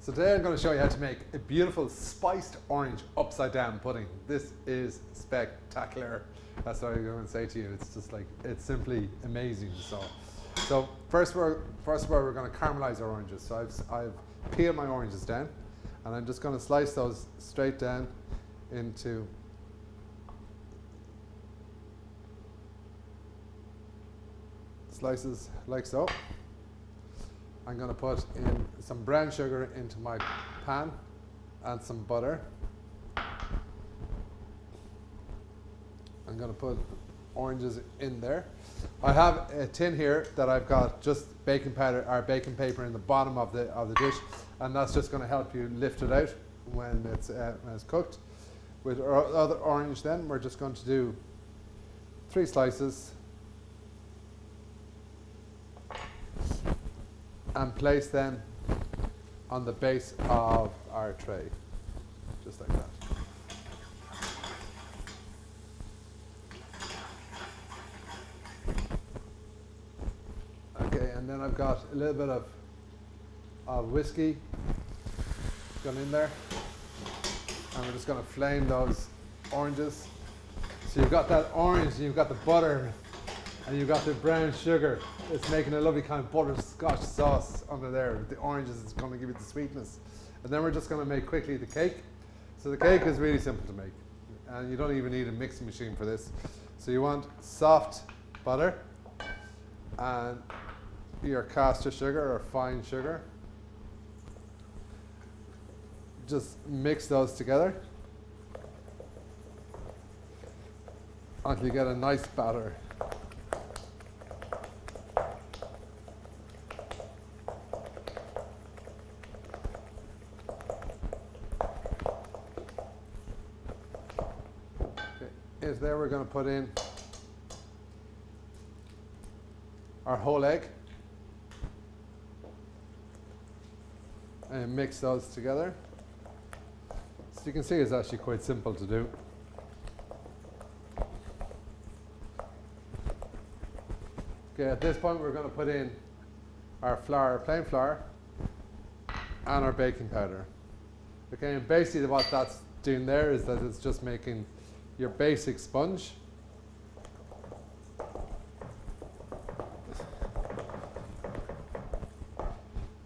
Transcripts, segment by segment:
So today I'm going to show you how to make a beautiful spiced orange upside down pudding. This is spectacular. That's what I'm going to say to you. It's just like, it's simply amazing. So first of all, we're going to caramelize our oranges. So I've peeled my oranges down, and I'm just going to slice those straight down into slices like so. I'm going to put in some brown sugar into my pan and some butter. I'm going to put oranges in there. I have a tin here that I've got just baking powder or baking paper in the bottom of the dish, and that's just going to help you lift it out when it's cooked. With our other orange, then we're just going to do 3 slices and place them on the base of our tray, just like that. Okay, and then I've got a little bit of whiskey gone in there, and we're just going to flame those oranges. So you've got that orange, and you've got the butter, and you've got the brown sugar. It's making a lovely kind of butterscotch sauce under there. The oranges is going to give you the sweetness. And then we're just going to make quickly the cake. So the cake is really simple to make, and you don't even need a mixing machine for this. So you want soft butter and your caster sugar or fine sugar. Just mix those together until you get a nice batter. Is there we're going to put in our whole egg and mix those together. So you can see it's actually quite simple to do. Okay, at this point we're going to put in our flour, plain flour, and our baking powder. Okay, and basically what that's doing there is that it's just making your basic sponge.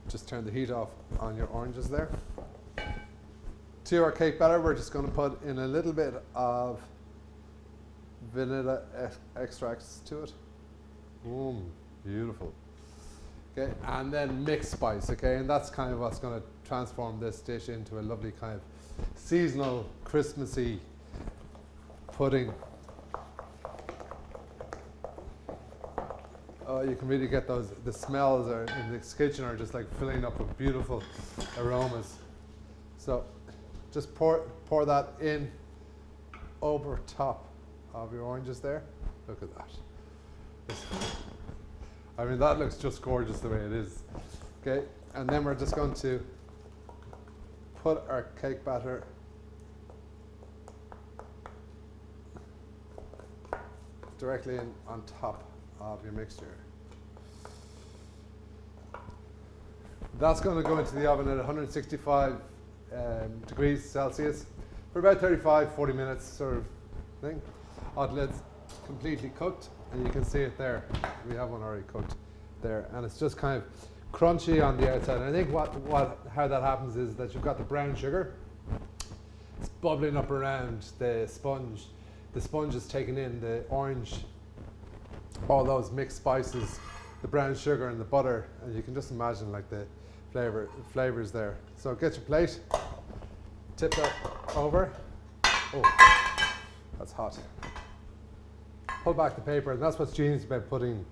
Just turn the heat off on your oranges there. To our cake batter, we're just going to put in a little bit of vanilla extracts to it. Beautiful. Okay, and then mixed spice. Okay, and that's kind of what's going to transform this dish into a lovely kind of seasonal, Christmassy pudding. Oh, you can really get those. The smells are in this kitchen are just like filling up with beautiful aromas. So just pour that in over top of your oranges there. Look at that. I mean, that looks just gorgeous the way it is. Okay, and then we're just going to put our cake batter directly in on top of your mixture. That's going to go into the oven at 165 degrees Celsius for about 35-40 minutes sort of thing until it's completely cooked, and you can see it there. We have one already cooked there, and it's just kind of crunchy on the outside. And I think how that happens is that you've got the brown sugar. It's bubbling up around the sponge. The sponge is taking in the orange, all those mixed spices, the brown sugar and the butter, and you can just imagine like the flavors there. So get your plate, tip that over. Oh, that's hot. Pull back the paper, and that's what's genius about putting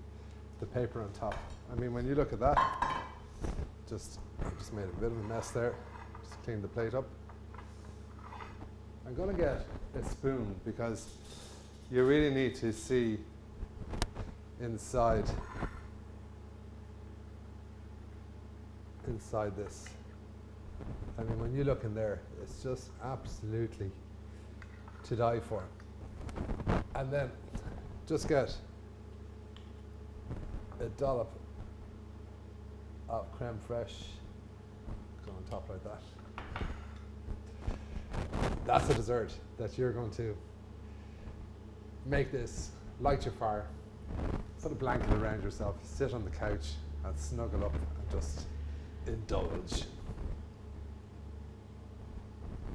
the paper on top. I mean, when you look at that, I just made a bit of a mess there. Just clean the plate up. I'm going to get a spoon because you really need to see inside this. I mean, when you look in there, it's just absolutely to die for. And then just get a dollop of creme fraiche go on top like that. That's a dessert that you're going to make this, light your fire, put a blanket around yourself, sit on the couch and snuggle up and just indulge.